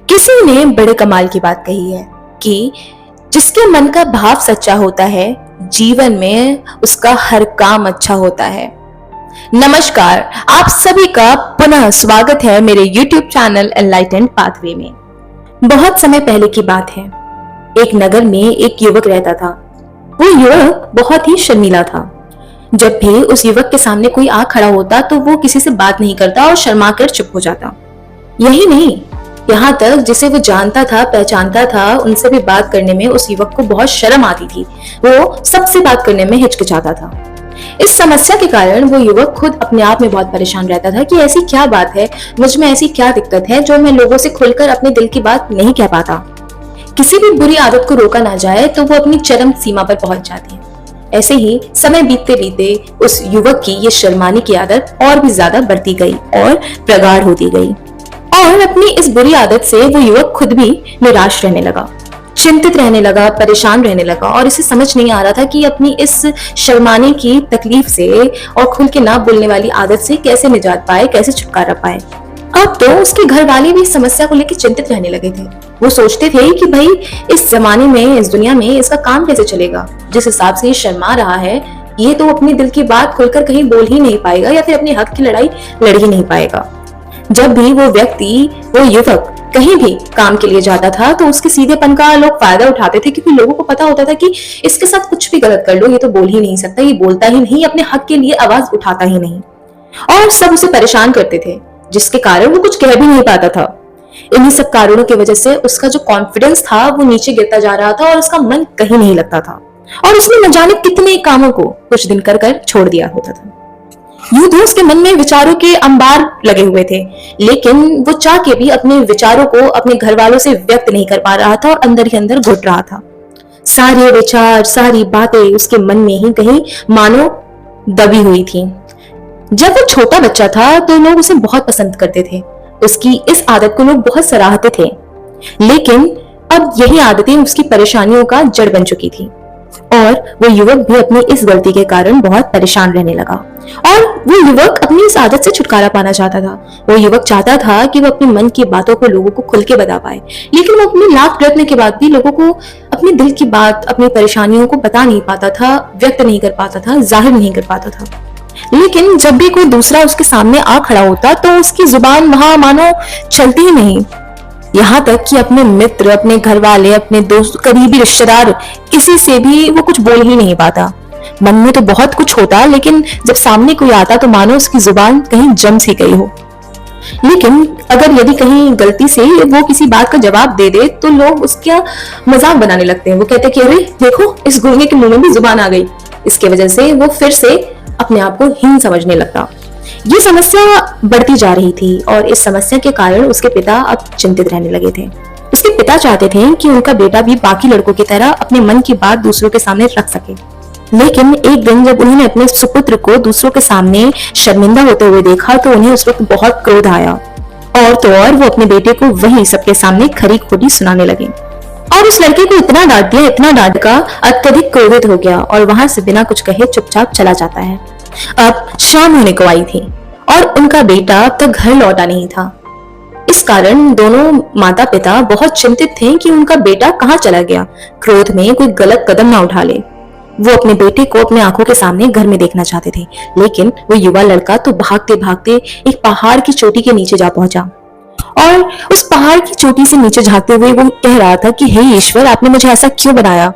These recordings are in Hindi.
किसी ने बड़े कमाल की बात कही है कि जिसके मन का भाव सच्चा होता है, जीवन में उसका हर काम अच्छा होता है। नमस्कार, आप सभी का पुनः स्वागत है मेरे YouTube चैनल एनलाइटेंड पाथवे में। बहुत समय पहले की बात है, एक नगर में एक युवक रहता था। वो युवक बहुत ही शर्मीला था। जब भी उस युवक के सामने कोई आ खड़ा होता तो वो किसी से बात नहीं करता और शर्मा कर चुप हो जाता। यही नहीं, यहाँ तक जिसे वो जानता था, पहचानता था, उनसे भी बात करने में उस युवक को बहुत शर्म आती थी। वो सबसे बात करने में हिचकिचाता था। इस समस्या के कारण वो युवक खुद अपने आप में बहुत परेशान रहता था कि ऐसी क्या बात है, मुझ में ऐसी क्या दिक्कत है जो मैं लोगों से खुलकर अपने दिल की बात नहीं कह पाता। किसी भी बुरी आदत को रोका ना जाए तो वो अपनी चरम सीमा पर पहुंच जाती है। ऐसे ही समय बीतते बीतते उस युवक की ये शर्माने की आदत और भी ज्यादा बढ़ती गई और प्रगाढ़ होती गई। और अपनी इस बुरी आदत से वो युवक खुद भी निराश रहने लगा, चिंतित रहने लगा, परेशान रहने लगा और इसे समझ नहीं आ रहा था कि अपनी इस शर्माने की तकलीफ से और खुल के ना बोलने वाली आदत से कैसे निजात पाए, कैसे छुटकारा पाए। अब तो उसके घर वाले भी इस समस्या को लेकर चिंतित रहने लगे थे। वो सोचते थे कि भाई इस जमाने में, इस दुनिया में इसका काम कैसे चलेगा। जिस हिसाब से ये शर्मा रहा है, ये तो अपने दिल की बात खुलकर कहीं बोल ही नहीं पाएगा या फिर अपने हक की लड़ाई लड़ ही नहीं पाएगा। जब भी वो युवक कहीं भी काम के लिए जाता था तो उसके सीधेपन का लोग फायदा उठाते थे, क्योंकि लोगों को पता होता था कि इसके साथ कुछ भी गलत कर लो, ये तो बोल ही नहीं सकता, ये बोलता ही नहीं, अपने हक के लिए आवाज उठाता ही नहीं। और सब उसे परेशान करते थे, जिसके कारण वो कुछ कह भी नहीं पाता था। इन्हीं सब कारणों की वजह से उसका जो कॉन्फिडेंस था वो नीचे गिरता जा रहा था और उसका मन कहीं नहीं लगता था और उसने न जाने कितने कामों को कुछ दिन कर कर छोड़ दिया होता था। यूं तो उसके मन में विचारों के अंबार लगे हुए थे, लेकिन वो चाह के भी अपने विचारों को अपने घर वालों से व्यक्त नहीं कर पा रहा था और अंदर ही अंदर घुट रहा था। सारे विचार, सारी बातें उसके मन में ही कहीं मानो दबी हुई थी। जब वो छोटा बच्चा था तो लोग उसे बहुत पसंद करते थे, उसकी इस आदत को लोग बहुत सराहते थे। लेकिन अब यही आदतें उसकी परेशानियों का जड़ बन चुकी थी और वो युवक भी अपनी इस गलती के कारण बहुत परेशान रहने लगा। और वो युवक अपनी इस आदत से छुटकारा पाना चाहता था। वो युवक चाहता था कि वो अपने मन की बातों को लोगों को खुल के बता पाए, लेकिन वो अपने लाख प्रयत्न के बाद भी लोगों को अपने दिल की बात, अपनी परेशानियों को बता नहीं पाता था, व्यक्त नहीं कर पाता था, जाहिर नहीं कर पाता था। लेकिन जब भी कोई दूसरा उसके सामने आ खड़ा होता तो उसकी जुबान वहां मानो चलती ही नहीं। यहाँ तक कि अपने मित्र, अपने घर वाले, अपने दोस्त, करीबी रिश्तेदार, किसी से भी वो कुछ बोल ही नहीं पाता। मन में तो बहुत कुछ होता, लेकिन जब सामने कोई आता तो मानो उसकी जुबान कहीं जम सी गई हो। लेकिन अगर यदि कहीं गलती से वो किसी बात का जवाब दे दे तो लोग उसका मजाक बनाने लगते हैं। वो कहते कि अरे देखो, इस गुंगे के मुंह में भी जुबान आ गई। इसकी वजह से वो फिर से अपने आप को हीन समझने लगता। ये समस्या बढ़ती जा रही थी और इस समस्या के कारण उसके पिता अब चिंतित रहने लगे थे। उसके पिता चाहते थे कि उनका बेटा भी बाकी लड़कों की तरह अपने मन की बात दूसरों के सामने रख सके। लेकिन एक दिन जब उन्होंने अपने सुपुत्र को दूसरों के सामने शर्मिंदा होते हुए देखा तो उन्हें उस वक्त बहुत क्रोध आया और तो और वो अपने बेटे को वही सबके सामने खरी खोटी सुनाने लगे और उस लड़के को इतना डांट दिया, इतना डांटा, अत्यधिक क्रोधित हो गया और वहां से बिना कुछ कहे चुपचाप चला जाता है। अब शाम होने को आई थी और उनका बेटा अब तक घर लौटा नहीं था। इस कारण दोनों माता पिता बहुत चिंतित थे कि उनका बेटा कहाँ चला गया, क्रोध में कोई गलत कदम ना उठा ले। वो अपने बेटे को अपनी आंखों के सामने घर में देखना चाहते थे, लेकिन वो युवा लड़का तो भागते भागते एक पहाड़ की चोटी के नीचे जा पहुंचा और उस पहाड़ की चोटी से नीचे झांकते हुए वो कह रहा था कि हे ईश्वर, आपने मुझे ऐसा क्यों बनाया,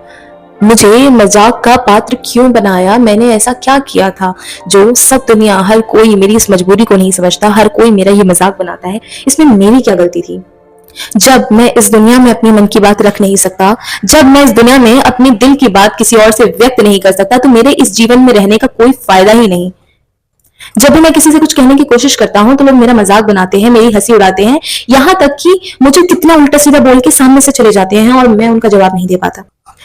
मुझे मजाक का पात्र क्यों बनाया, मैंने ऐसा क्या किया था जो सब दुनिया, हर कोई मेरी इस मजबूरी को नहीं समझता, हर कोई मेरा ये मजाक बनाता है, इसमें मेरी क्या गलती थी। जब मैं इस दुनिया में अपने मन की बात रख नहीं सकता, जब मैं इस दुनिया में अपने दिल की बात किसी और से व्यक्त नहीं कर सकता तो मेरे इस जीवन में रहने का कोई फायदा ही नहीं। जब भी मैं किसी से कुछ कहने की कोशिश करता हूँ तो लोग मेरा मजाक बनाते हैं, मेरी हंसी उड़ाते हैं, यहाँ तक कि मुझे कितना उल्टा सीधा बोल के सामने से चले जाते हैं और मैं उनका जवाब नहीं दे पाता।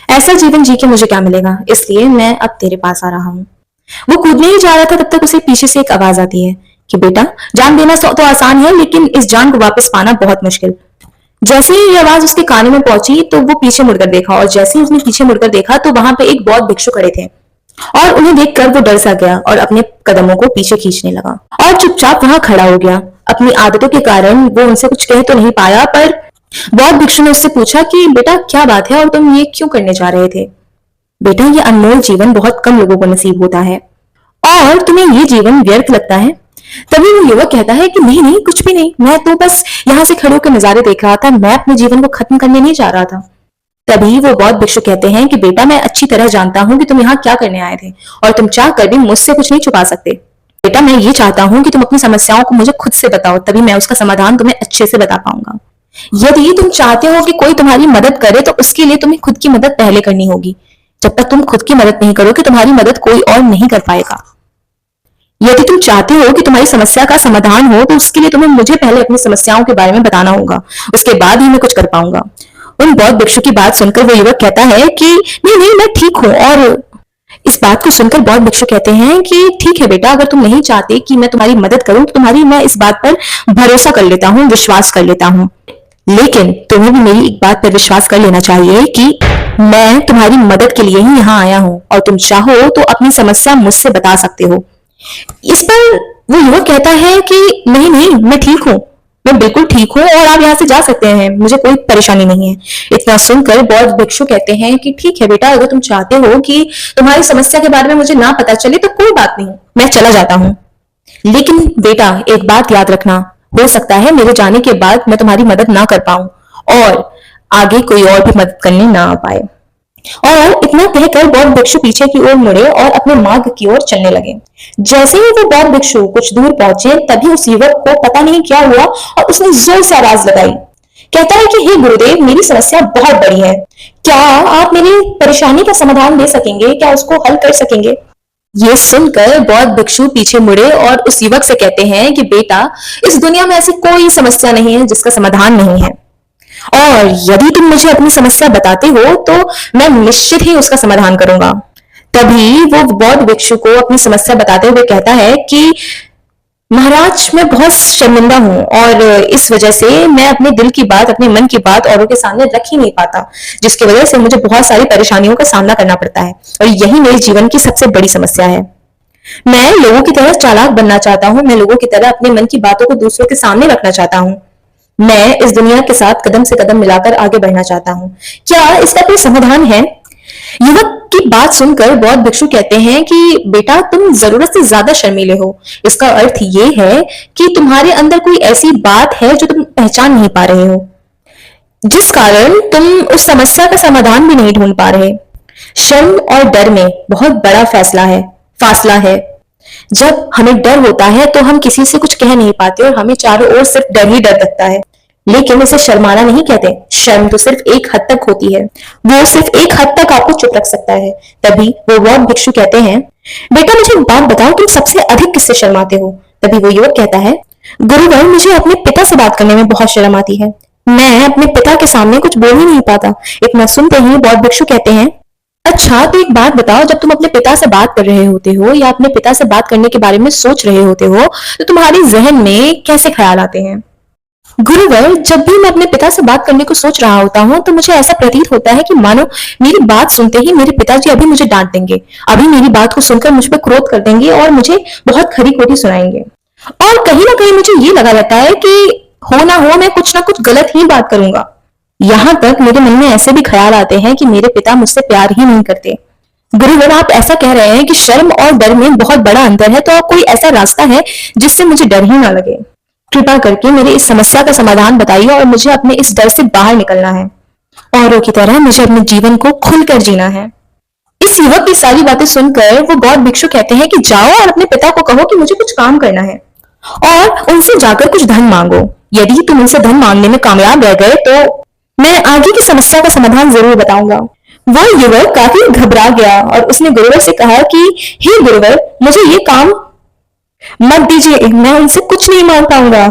ऐसा जीवन जी के मुझे क्या मिलेगा, इसलिए मैं अब तेरे पास आ रहा हूँ। वो कूदने ही जा रहा था, तब तक उसे पीछे से एक आवाज आती है कि बेटा, जान देना तो आसान है, लेकिन इस जान को वापस पाना बहुत मुश्किल। जैसे ही ये आवाज उसके कानों में पहुंची तो वो पीछे मुड़कर देखा और जैसे ही उसने पीछे मुड़कर देखा तो वहां पे एक बौद्ध भिक्षु खड़े थे और उन्हें देखकर वो डर सा गया और अपने कदमों को पीछे खींचने लगा और चुपचाप वहां खड़ा हो गया। अपनी आदतों के कारण वो उनसे कुछ कह तो नहीं पाया, पर बौद्ध भिक्षु ने उससे पूछा कि बेटा क्या बात है और तुम ये क्यों करने जा रहे थे? बेटा ये अनमोल जीवन बहुत कम लोगों को नसीब होता है और तुम्हें ये जीवन व्यर्थ लगता है। तभी वो युवक कहता है कि नहीं नहीं कुछ भी नहीं, मैं तो बस यहाँ से खड़े होकर नजारे देख रहा था, मैं अपने जीवन को खत्म करने नहीं जा रहा था। तभी वो बौद्ध भिक्षु कहते हैं कि बेटा मैं अच्छी तरह जानता हूँ कि तुम यहाँ क्या करने आए थे और तुम चाह कर भी मुझसे कुछ नहीं छुपा सकते। बेटा मैं ये चाहता हूँ कि तुम अपनी समस्याओं को मुझे खुद से बताओ, तभी मैं उसका समाधान तुम्हें अच्छे से बता पाऊंगा। यदि तुम चाहते हो कि कोई तुम्हारी मदद करे तो उसके लिए तुम्हें खुद की मदद पहले करनी होगी। जब तक तुम खुद की मदद नहीं करोगे तुम्हारी मदद कोई और नहीं कर पाएगा। यदि तुम चाहते हो कि तुम्हारी समस्या का समाधान हो तो उसके लिए तुम्हें मुझे पहले अपनी समस्याओं के बारे में बताना होगा, उसके बाद ही मैं कुछ कर पाऊंगा। उन बौद्ध भिक्षु की बात सुनकर वो युवक कहता है कि नहीं नहीं मैं ठीक हूँ। और इस बात को सुनकर बौद्ध भिक्षु कहते हैं कि ठीक है बेटा, अगर तुम नहीं चाहते कि मैं तुम्हारी मदद करूं तो तुम्हारी मैं इस बात पर भरोसा कर लेता हूँ, विश्वास कर लेता हूँ, लेकिन तुम्हें भी मेरी एक बात पर विश्वास कर लेना चाहिए कि मैं तुम्हारी मदद के लिए ही यहाँ आया हूँ और तुम चाहो तो अपनी समस्या मुझसे बता सकते हो। इस पर वो युवक कहता है कि नहीं नहीं मैं ठीक हूँ, मैं बिल्कुल ठीक हूँ और आप यहाँ से जा सकते हैं, मुझे कोई परेशानी नहीं है। इतना सुनकर बौद्ध भिक्षु कहते हैं कि ठीक है बेटा, अगर तुम चाहते हो कि तुम्हारी समस्या के बारे में मुझे ना पता चले तो कोई बात नहीं, मैं चला जाता हूँ। लेकिन बेटा एक बात याद रखना, हो सकता है मेरे जाने के बाद मैं तुम्हारी मदद ना कर पाऊं और आगे कोई और भी मदद करने ना आ पाए। और इतना कहकर बौद्ध भिक्षु पीछे की ओर मुड़े और अपने मार्ग की ओर चलने लगे। जैसे ही वो बौद्ध भिक्षु कुछ दूर पहुंचे तभी उस युवक को पता नहीं क्या हुआ और उसने जोर से आवाज लगाई। कहता है कि हे गुरुदेव, मेरी समस्या बहुत बड़ी है, क्या आप मेरी परेशानी का समाधान दे सकेंगे, क्या उसको हल कर सकेंगे? ये सुनकर बौद्ध भिक्षु पीछे मुड़े और उस युवक से कहते हैं कि बेटा इस दुनिया में ऐसी कोई समस्या नहीं है जिसका समाधान नहीं है, और यदि तुम मुझे अपनी समस्या बताते हो तो मैं निश्चित ही उसका समाधान करूंगा। तभी वो बौद्ध भिक्षु को अपनी समस्या बताते हुए कहता है कि महाराज मैं बहुत शर्मिंदा हूँ और इस वजह से मैं अपने दिल की बात, अपने मन की बात औरों के सामने रख ही नहीं पाता, जिसकी वजह से मुझे बहुत सारी परेशानियों का सामना करना पड़ता है और यही मेरे जीवन की सबसे बड़ी समस्या है। मैं लोगों की तरह चालाक बनना चाहता हूँ, मैं लोगों की तरह अपने मन की बातों को दूसरों के सामने रखना चाहता हूँ, मैं इस दुनिया के साथ कदम से कदम मिलाकर आगे बढ़ना चाहता हूँ, क्या इसका कोई समाधान है? युवक की बात सुनकर बौद्ध भिक्षु कहते हैं कि बेटा तुम जरूरत से ज्यादा शर्मीले हो, इसका अर्थ ये है कि तुम्हारे अंदर कोई ऐसी बात है जो तुम पहचान नहीं पा रहे हो, जिस कारण तुम उस समस्या का समाधान भी नहीं ढूंढ पा रहे। शर्म और डर में बहुत बड़ा फासला है। जब हमें डर होता है तो हम किसी से कुछ कह नहीं पाते और हमें चारों ओर सिर्फ डर ही डर लगता है, लेकिन इसे शर्माना नहीं कहते। शर्म तो सिर्फ एक हद तक होती है, वो सिर्फ एक हद तक आपको चुप रख सकता है। तभी वो बौद्ध भिक्षु कहते हैं बेटा मुझे एक बात बताओ, तुम सबसे अधिक किससे शर्माते हो? तभी वो युवक कहता है गुरुवर मुझे अपने पिता से बात करने में बहुत शर्म आती है, मैं अपने पिता के सामने कुछ बोल ही नहीं पाता। इतना सुनते ही बौद्ध भिक्षु कहते हैं अच्छा तो एक बात बताओ, जब तुम अपने पिता से बात कर रहे होते हो या अपने पिता से बात करने के बारे में सोच रहे होते हो तो तुम्हारे जहन में कैसे ख्याल आते हैं? गुरुवर जब भी मैं अपने पिता से बात करने को सोच रहा होता हूँ तो मुझे ऐसा प्रतीत होता है कि मानो मेरी बात सुनते ही मेरे पिताजी अभी मुझे डांट देंगे, अभी मेरी बात को सुनकर मुझ पर क्रोध कर देंगे और मुझे बहुत खरी खोटी सुनाएंगे, और कहीं ना कहीं मुझे ये लगा रहता है कि हो मैं कुछ ना कुछ गलत ही बात करूंगा। यहाँ तक मेरे मन में ऐसे भी ख्याल आते हैं कि मेरे पिता मुझसे प्यार ही नहीं करते। गुरुवर आप ऐसा कह रहे हैं कि शर्म और डर में बहुत बड़ा अंतर है, तो कोई ऐसा रास्ता है जिससे मुझे डर ही ना लगे? कृपा करके मेरी इस समस्या का समाधान बताइए और मुझे अपने इस डर से बाहर निकलना है, औरों की तरह मुझे अपने जीवन को खुलकर जीना है। इस युवक की सारी बातें सुनकर वो बौद्ध भिक्षु कहते हैं कि जाओ और अपने पिता को कहो कि मुझे कुछ काम करना है और उनसे जाकर कुछ धन मांगो। यदि तुम उनसे धन मांगने में कामयाब रह गए तो मैं आगे की समस्या का समाधान जरूर बताऊंगा। वो युवक काफी घबरा गया और उसने गुरुवर से कहा कि हे गुरुवर मुझे ये काम मत दीजिए, मैं उनसे कुछ नहीं मांग पाऊंगा,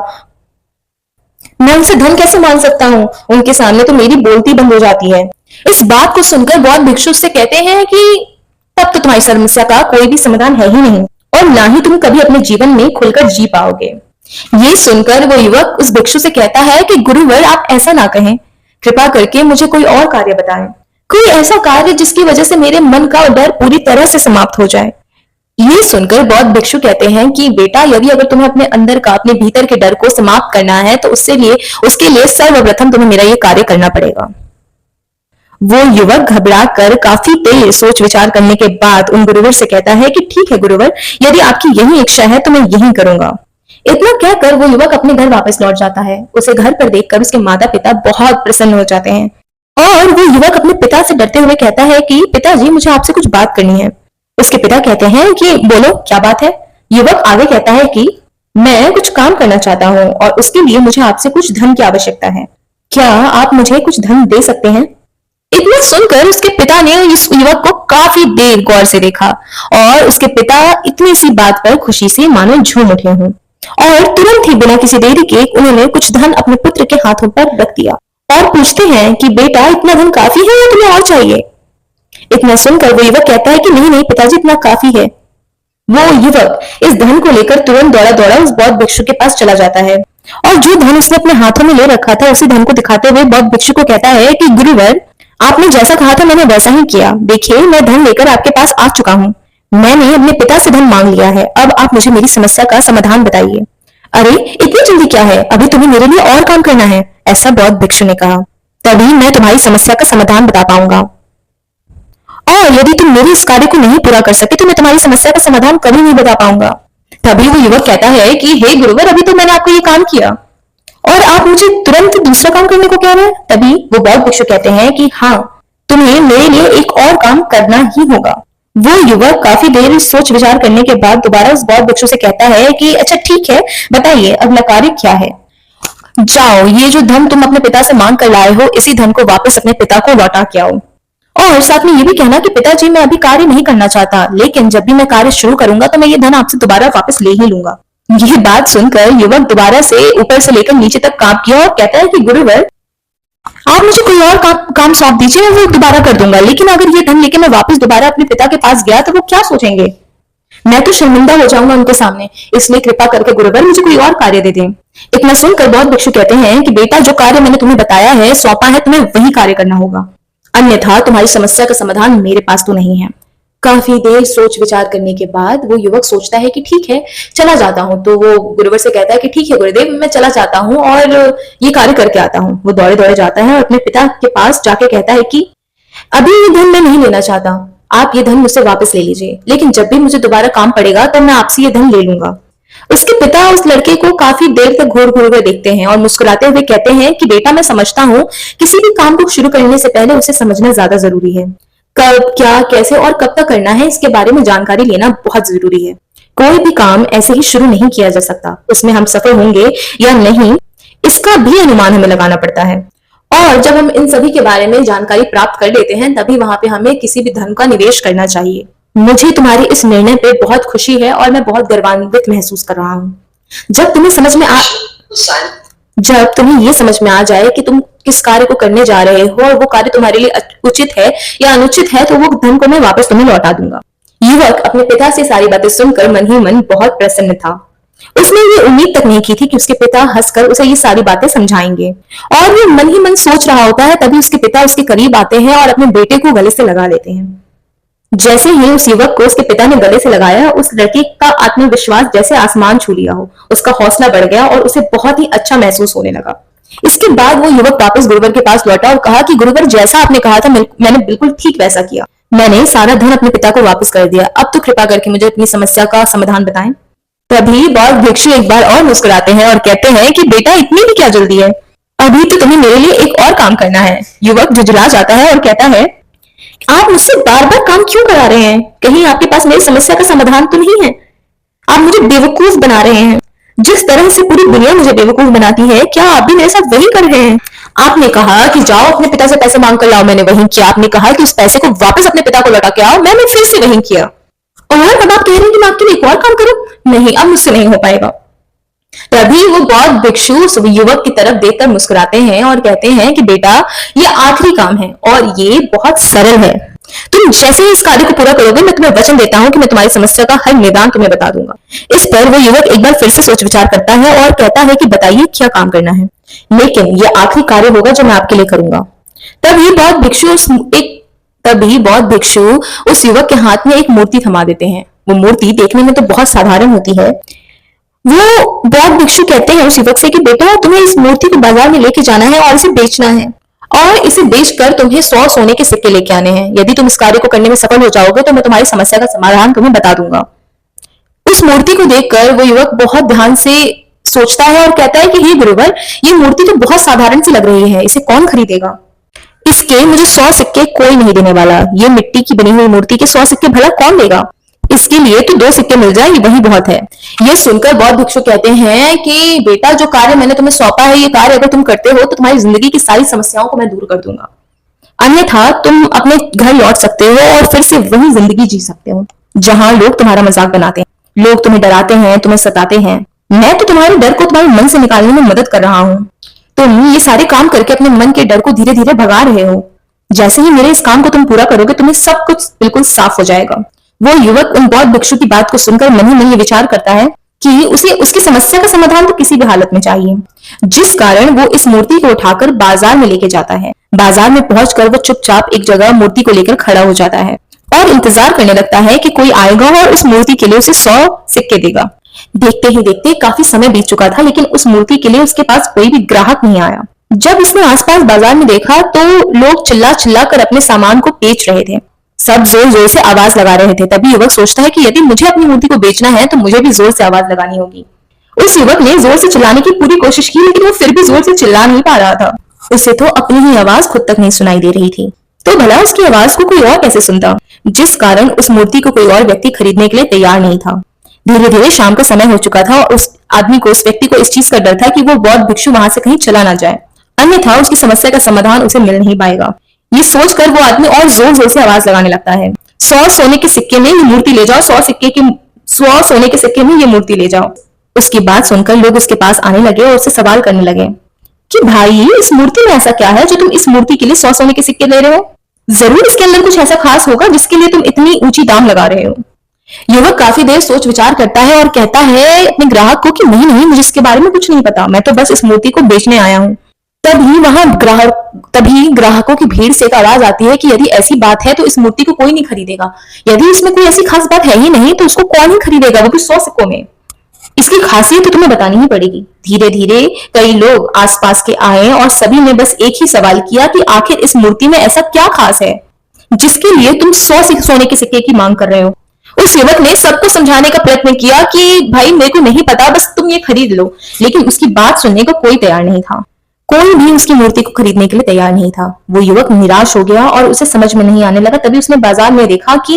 मैं उनसे धन कैसे मांग सकता हूँ, उनके सामने तो मेरी बोलती बंद हो जाती है। इस बात को सुनकर बौद्ध भिक्षु से कहते हैं कि तब तो तुम्हारी समस्या का कोई भी समाधान है ही नहीं और ना ही तुम कभी अपने जीवन में खुलकर जी पाओगे। ये सुनकर वो युवक उस भिक्षु से कहता है कि गुरुवर आप ऐसा ना कहें, कृपा करके मुझे कोई और कार्य बताएं, कोई ऐसा कार्य जिसकी वजह से मेरे मन का डर पूरी तरह से समाप्त हो जाए। ये सुनकर बौद्ध भिक्षु कहते हैं कि बेटा, यदि अगर तुम्हें अपने अंदर का, अपने भीतर के डर को समाप्त करना है तो उसके लिए सर्वप्रथम तुम्हें मेरा ये कार्य करना पड़ेगा। वो युवक घबरा कर काफी देर सोच विचार करने के बाद उन गुरुवर से कहता है कि ठीक है गुरुवर, यदि आपकी यही इच्छा है तो मैं यही करूंगा। इतना कहकर वो युवक अपने घर वापस लौट जाता है। उसे घर पर देखकर उसके माता पिता बहुत प्रसन्न हो जाते हैं और वो युवक अपने पिता से डरते हुए कहता है कि पिताजी, मुझे आपसे कुछ बात करनी है। उसके पिता कहते हैं कि बोलो, क्या बात है। युवक आगे कहता है कि मैं कुछ काम करना चाहता हूँ और उसके लिए मुझे आपसे कुछ धन की आवश्यकता है। क्या आप मुझे कुछ धन दे सकते हैं? इतना सुनकर उसके पिता ने इस युवक को काफी देर गौर से देखा और उसके पिता इतनी सी बात पर खुशी से मानो झूम उठे हों और तुरंत ही बिना किसी देरी के उन्होंने कुछ धन अपने पुत्र के हाथों पर रख दिया और पूछते हैं कि बेटा, इतना धन काफी है या तुम्हें और चाहिए? इतना सुनकर वो युवक कहता है कि नहीं नहीं पिताजी, इतना काफी है। वो युवक इस धन को लेकर तुरंत दौड़ा दौड़ा उस बौद्ध भिक्षु के पास चला जाता है और जो धन उसने अपने हाथों में ले रखा था उसी धन को दिखाते हुए बौद्ध भिक्षु को कहता है कि गुरुवर, आपने जैसा कहा था मैंने वैसा ही किया। देखिए, मैं धन लेकर आपके पास आ चुका हूँ। मैंने अपने पिता से धन मांग लिया है। अब आप मुझे मेरी समस्या का समाधान बताइए। अरे, इतनी जल्दी क्या है? अभी तुम्हें मेरे लिए और काम करना है, ऐसा बौद्ध भिक्षु ने कहा। तभी मैं तुम्हारी समस्या का समाधान बता पाऊंगा और यदि तुम मेरे इस कार्य को नहीं पूरा कर सके तो मैं तुम्हारी समस्या का समाधान कभी नहीं बता पाऊंगा। तभी वो युवक कहता है कि हे गुरुवर, अभी तो मैंने आपको ये काम किया और आप मुझे तुरंत दूसरा काम करने को कह रहे हैं। तभी वो बौद्ध भिक्षु कहते हैं कि हाँ, तुम्हें मेरे लिए एक और काम करना ही होगा। वो युवक काफी देर सोच विचार करने के बाद दोबारा उस बौद्ध भिक्षु से कहता है कि अच्छा ठीक है, बताइए अगला कार्य क्या है। जाओ, ये जो धन तुम अपने पिता से मांग कर लाए हो, इसी धन को वापस अपने पिता को लौटा के आओ और साथ में ये भी कहना कि पिताजी, मैं अभी कार्य नहीं करना चाहता, लेकिन जब भी मैं कार्य शुरू करूंगा तो मैं ये धन आपसे दोबारा वापस ले ही लूंगा। ये बात सुनकर युवक दोबारा से ऊपर से लेकर नीचे तक कांप गया और कहता है कि गुरुवर, आप मुझे कोई और काम सौंप दीजिए, मैं वो दोबारा कर दूंगा, लेकिन अगर ये धन लेके मैं वापस दोबारा अपने पिता के पास गया तो वो क्या सोचेंगे? मैं तो शर्मिंदा हो जाऊंगा उनके सामने, इसलिए कृपा करके गुरुवर मुझे कोई और कार्य दे दें। इतना सुनकर बौद्ध भिक्षु कहते हैं कि बेटा, जो कार्य मैंने तुम्हें बताया है, सौंपा है, तुम्हें वही कार्य करना होगा, अन्यथा तुम्हारी समस्या का समाधान मेरे पास तो नहीं है। काफी देर सोच विचार करने के बाद वो युवक सोचता है कि ठीक है, चला जाता हूँ। तो वो गुरुवर से कहता है कि ठीक है गुरुदेव, मैं चला जाता हूँ और ये कार्य करके आता हूँ। वो दौड़े दौड़े जाता है और अपने पिता के पास जाके कहता है कि अभी ये धन मैं नहीं लेना चाहता, आप ये धन मुझसे वापस ले लीजिए, लेकिन जब भी मुझे दोबारा काम पड़ेगा तो मैं आपसे ये धन ले लूंगा। उसके पिता उस लड़के को काफी देर तक घूर घूर कर देखते हैं और मुस्कुराते हुए कहते हैं कि बेटा, मैं समझता हूँ किसी भी काम को शुरू करने से पहले उसे समझना ज्यादा जरूरी है। कब, क्या, कैसे और कब तक करना है, इसके बारे में जानकारी लेना बहुत जरूरी है। कोई भी काम ऐसे ही शुरू नहीं किया जा सकता, उसमें हम सफल होंगे या नहीं इसका भी अनुमान हमें लगाना पड़ता है और जब हम इन सभी के बारे में जानकारी प्राप्त कर लेते हैं तभी वहां पे हमें किसी भी धन का निवेश करना चाहिए। मुझे तुम्हारे इस निर्णय पे बहुत खुशी है और मैं बहुत गर्वान्वित महसूस कर रहा हूँ। जब तुम्हें ये समझ में आ जाए कि तुम किस कार्य को करने जा रहे हो और वो कार्य तुम्हारे लिए उचित है या अनुचित है, तो वो धन को मैं वापस तुम्हें लौटा दूंगा। युवक अपने पिता से सारी बातें सुनकर मन ही मन बहुत प्रसन्न था। उसने ये उम्मीद तक नहीं की थी कि उसके पिता हंसकर उसे ये सारी बातें समझाएंगे और वो मन ही मन सोच रहा होता है, तभी उसके पिता उसके करीब आते हैं और अपने बेटे को गले से लगा लेते हैं। जैसे ही उस युवक को उसके पिता ने गले से लगाया, उस लड़के का आत्मविश्वास जैसे आसमान छू लिया हो, उसका हौसला बढ़ गया और उसे बहुत ही अच्छा महसूस होने लगा। इसके बाद वो युवक वापस गुरुवर के पास लौटा और कहा कि गुरुवर, जैसा आपने कहा था मैंने बिल्कुल ठीक वैसा किया। मैंने सारा धन अपने पिता को वापस कर दिया। अब तो कृपा करके मुझे अपनी समस्या का समाधान बताएं। तभी बौद्ध भिक्षु एक बार और मुस्कुराते हैं और कहते हैं कि बेटा, इतनी भी क्या जल्दी है, अभी तो तुम्हें मेरे लिए एक और काम करना है। युवक झुंझला जाता है और कहता है, आप मुझसे बार बार काम क्यों करा रहे हैं? कहीं आपके पास मेरी समस्या का समाधान तो नहीं है? आप मुझे बेवकूफ बना रहे हैं। जिस तरह से पूरी दुनिया मुझे बेवकूफ बनाती है, क्या आप भी मेरे साथ वही कर रहे हैं? आपने कहा कि जाओ अपने पिता से पैसे मांग कर लाओ, मैंने वही किया। आपने कहा कि उस पैसे को वापस अपने पिता को लौटा के आओ, मैंने फिर से वही किया। और अब आप कह रहे हैं कि मैं आपके लिए एक और काम करूं? नहीं, अब मुझसे नहीं हो पाएगा। तभी वो बौद्ध भिक्षु युवक की तरफ देखकर मुस्कुराते हैं और कहते हैं कि बेटा, ये आखिरी काम है और ये बहुत सरल है। तुम जैसे ही इस कार्य को पूरा करोगे, मैं तुम्हें वचन देता हूँ कि मैं तुम्हारी समस्या का हर निदान तुम्हें बता दूंगा। इस पर वो युवक एक बार फिर से सोच विचार करता है और कहता है कि बताइए क्या काम करना है, लेकिन ये आखिरी कार्य होगा जो मैं आपके लिए करूंगा। तभी बौद्ध भिक्षु उस युवक के हाथ में एक मूर्ति थमा देते हैं वो मूर्ति देखने में तो बहुत साधारण होती है। वो बौद्ध भिक्षु कहते हैं उस युवक से कि बेटा तुम्हें इस मूर्ति को बाजार में लेके जाना है और इसे बेचना है, और इसे बेचकर तुम्हें 100 सोने के सिक्के लेके आने हैं। यदि तुम इस कार्य को करने में सफल हो जाओगे तो मैं तुम्हारी समस्या का समाधान तुम्हें बता दूंगा। उस मूर्ति को देखकर वो युवक बहुत ध्यान से सोचता है और कहता है कि हे गुरुवर, ये मूर्ति तो बहुत साधारण सी लग रही है, इसे कौन खरीदेगा? इसके मुझे 100 सिक्के कोई नहीं देने वाला। ये मिट्टी की बनी हुई मूर्ति के 100 सिक्के भला कौन देगा? इसके लिए तो 2 सिक्के मिल जाए वही बहुत है। ये सुनकर बौद्ध भिक्षु कहते हैं कि बेटा जो कार्य मैंने तुम्हें सौंपा है, ये कार्य अगर तुम करते हो तो तुम्हारी जिंदगी की सारी समस्याओं को मैं दूर कर दूंगा, अन्यथा तुम अपने घर लौट सकते हो और फिर से वही जिंदगी जी सकते हो जहां लोग तुम्हारा मजाक बनाते हैं, लोग तुम्हें डराते हैं, तुम्हें सताते हैं। मैं तो तुम्हारे डर को तुम्हारे मन से निकालने में मदद कर रहा हूँ। तुम ये सारे काम करके अपने मन के डर को धीरे धीरे भगा रहे हो। जैसे ही मेरे इस काम को तुम पूरा करोगे तुम्हें सब कुछ बिल्कुल साफ हो जाएगा। वो युवक उन बौद्ध भिक्षु की बात को सुनकर मन ही मन ये विचार करता है कि उसे उसकी समस्या का समाधान तो किसी भी हालत में चाहिए, जिस कारण वो इस मूर्ति को उठाकर बाजार में लेके जाता है। बाजार में पहुंचकर वो चुपचाप एक जगह मूर्ति को लेकर खड़ा हो जाता है और इंतजार करने लगता है कि कोई आएगा और उस मूर्ति के लिए उसे 100 सिक्के देगा। देखते ही देखते काफी समय बीत चुका था, लेकिन उस मूर्ति के लिए उसके पास कोई भी ग्राहक नहीं आया। जब उसने आसपास बाजार में देखा तो लोग चिल्ला चिल्ला कर अपने सामान को बेच रहे थे, सब जोर जोर से आवाज लगा रहे थे। तभी युवक सोचता है कि यदि मुझे अपनी मूर्ति को बेचना है तो मुझे भी जोर से आवाज लगानी होगी। उस युवक ने जोर से चिल्लाने की पूरी कोशिश की, लेकिन वो फिर भी जोर से चिल्ला नहीं पा रहा था। उसे तो अपनी ही आवाज खुद तक नहीं सुनाई दे रही थी, तो भला उसकी आवाज को कोई और कैसे सुनता, जिस कारण उस मूर्ति को कोई और व्यक्ति खरीदने के लिए तैयार नहीं था। धीरे धीरे शाम का समय हो चुका था और उस आदमी को, उस व्यक्ति को इस चीज का डर था कि वो बौद्ध भिक्षु वहां से कहीं चला ना जाए, अन्यथा उसकी समस्या का समाधान उसे मिल नहीं पाएगा। ये सोचकर वो आदमी और जोर जोर से आवाज लगाने लगता है, 100 सोने के सिक्के में ये मूर्ति ले जाओ, 100 सोने के सिक्के में ये मूर्ति ले जाओ। उसकी बात सुनकर लोग उसके पास आने लगे और उससे सवाल करने लगे कि भाई इस मूर्ति में ऐसा क्या है जो तुम इस मूर्ति के लिए 100 सोने के सिक्के ले रहे हो? जरूर इसके अंदर कुछ ऐसा खास होगा जिसके लिए तुम इतनी ऊंची दाम लगा रहे हो। युवक काफी देर सोच विचार करता है और कहता है अपने ग्राहक को कि नहीं नहीं, मुझे इसके बारे में कुछ नहीं पता, मैं तो बस इस मूर्ति को बेचने आया हूँ। तभी ग्राहकों की भीड़ से एक आवाज आती है कि यदि ऐसी बात है तो इस मूर्ति को कोई नहीं खरीदेगा। यदि इसमें कोई ऐसी खास बात है ही नहीं तो उसको कौन ही खरीदेगा, वो भी 100 सिक्कों में। इसकी खासियत तो तुम्हें बतानी ही पड़ेगी। धीरे धीरे कई लोग आसपास के आए और सभी ने बस एक ही सवाल किया कि आखिर इस मूर्ति में ऐसा क्या खास है जिसके लिए तुम 100 सोने के सिक्के की मांग कर रहे हो। उस युवक ने सबको समझाने का प्रयत्न किया कि भाई मेरे को नहीं पता, बस तुम ये खरीद लो, लेकिन उसकी बात सुनने को कोई तैयार नहीं था। कोई भी उसकी मूर्ति को खरीदने के लिए तैयार नहीं था। वो युवक निराश हो गया और उसे समझ में नहीं आने लगा। तभी उसने बाजार में देखा कि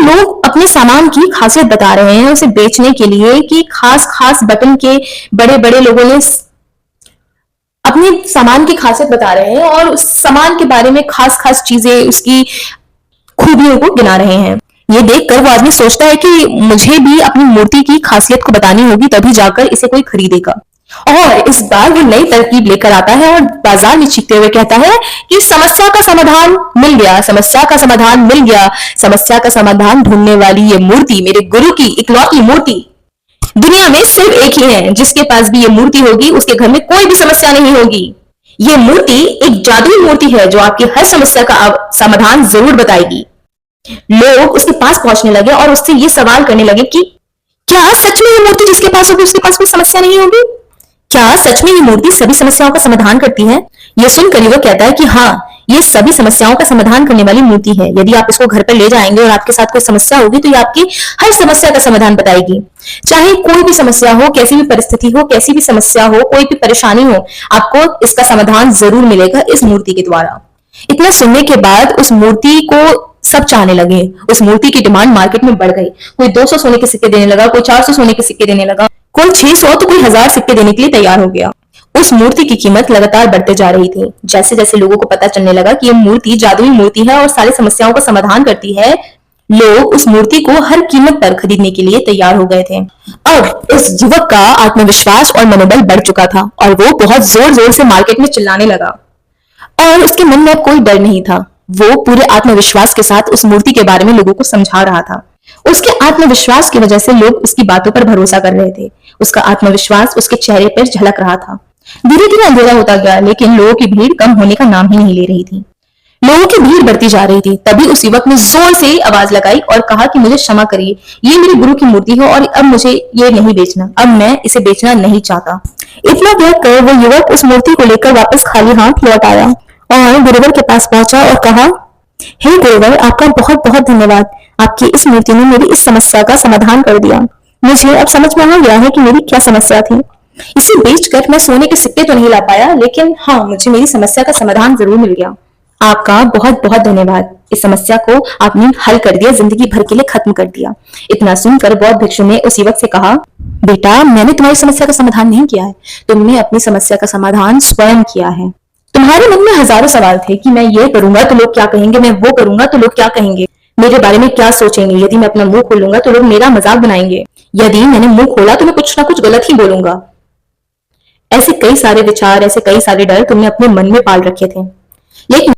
लोग अपने सामान की खासियत बता रहे हैं उसे बेचने के लिए, कि खास खास बटन के बड़े बड़े लोगों ने अपने सामान की खासियत बता रहे हैं और उस सामान के बारे में खास खास चीजें, उसकी खूबियों को गिना रहे हैं। ये देखकर वो आदमी सोचता है कि मुझे भी अपनी मूर्ति की खासियत को बतानी होगी, तभी जाकर इसे कोई खरीदेगा। और इस बार वो नई तरकीब लेकर आता है और बाजार में चीखते हुए कहता है कि समस्या का समाधान मिल गया, समस्या का समाधान मिल गया। समस्या का समाधान ढूंढने वाली ये मूर्ति मेरे गुरु की इकलौती मूर्ति दुनिया में सिर्फ एक ही है। जिसके पास भी ये मूर्ति होगी उसके घर में कोई भी समस्या नहीं होगी। ये मूर्ति एक जादुई मूर्ति है जो आपकी हर समस्या का समाधान जरूर बताएगी। लोग उसके पास पहुंचने लगे और उससे ये सवाल करने लगे कि क्या सच में ये मूर्ति जिसके पास होगी उसके पास कोई समस्या नहीं होगी? क्या सच में ये मूर्ति सभी समस्याओं का समाधान करती है? ये सुनकर युवक कहता है कि हाँ, ये सभी समस्याओं का समाधान करने वाली मूर्ति है। यदि आप इसको घर पर ले जाएंगे और आपके साथ कोई समस्या होगी तो ये आपकी हर समस्या का समाधान बताएगी। चाहे कोई भी समस्या हो, कैसी भी परिस्थिति हो, कैसी भी समस्या हो, कोई भी परेशानी हो, आपको इसका समाधान जरूर मिलेगा इस मूर्ति के द्वारा। इतना सुनने के बाद उस मूर्ति को सब चाहने लगे। उस मूर्ति की डिमांड मार्केट में बढ़ गई। कोई 200 सोने के सिक्के देने लगा, कोई 400 सोने के सिक्के देने लगा, कोई 600 तो कोई 1000 सिक्के देने के लिए तैयार हो गया। उस मूर्ति की कीमत लगातार बढ़ते जा रही थी। जैसे जैसे लोगों को पता चलने लगा कि ये मूर्ति जादुई मूर्ति है और सारी समस्याओं का समाधान करती है, लोग उस मूर्ति को हर कीमत पर खरीदने के लिए तैयार हो गए थे। अब उस युवक का आत्मविश्वास और मनोबल बढ़ चुका था और वो बहुत जोर जोर से मार्केट में चिल्लाने लगा और उसके मन में अब कोई डर नहीं था। वो पूरे आत्मविश्वास के साथ उस मूर्ति के बारे में लोगों को समझा रहा था। उसके आत्मविश्वास की वजह से लोग उसकी बातों पर भरोसा कर रहे थे। उसका आत्मविश्वास उसके चेहरे पर झलक रहा था। धीरे धीरे अंधेरा होता गया, लेकिन लोगों की भीड़ कम होने का नाम ही नहीं ले रही थी। लोगों की भीड़ बढ़ती जा रही थी। तभी उस युवक ने जोर से आवाज लगाई और कहा कि मुझे क्षमा करिए, ये मेरे गुरु की मूर्ति है और अब मुझे ये नहीं बेचना, अब मैं इसे बेचना नहीं चाहता। इतना कहकर वो युवक उस मूर्ति को लेकर वापस खाली हाथ लौट आया और गुरुवर के पास पहुंचा और कहा, हे गुरुवर, आपका बहुत बहुत धन्यवाद। आपकी इस मूर्ति ने मेरी इस समस्या का समाधान कर दिया। मुझे अब समझ में आ गया है कि मेरी क्या समस्या थी। इसे बेचकर मैं सोने के सिक्के तो नहीं ला पाया, लेकिन हाँ, मुझे मेरी समस्या का समाधान जरूर मिल गया। आपका बहुत बहुत धन्यवाद। इस समस्या को आपने हल कर दिया, जिंदगी भर के लिए खत्म कर दिया। इतना सुनकर बौद्ध भिक्षु ने उस युवक से कहा, बेटा, मैंने तुम्हारी समस्या का समाधान नहीं किया है, तुमने अपनी समस्या का समाधान स्वयं किया है। तुम्हारे मन में हजारों सवाल थे कि मैं ये करूंगा तो लोग क्या कहेंगे, मैं वो करूंगा तो लोग क्या कहेंगे, मेरे बारे में क्या सोचेंगे, यदि मैं अपना मुंह खोलूंगा तो लोग मेरा मजाक बनाएंगे, यदि मैंने मुंह खोला तो मैं कुछ ना कुछ गलत ही बोलूंगा। ऐसे कई सारे विचार, ऐसे कई सारे डर तुमने अपने मन में पाल रखे थे। लेकिन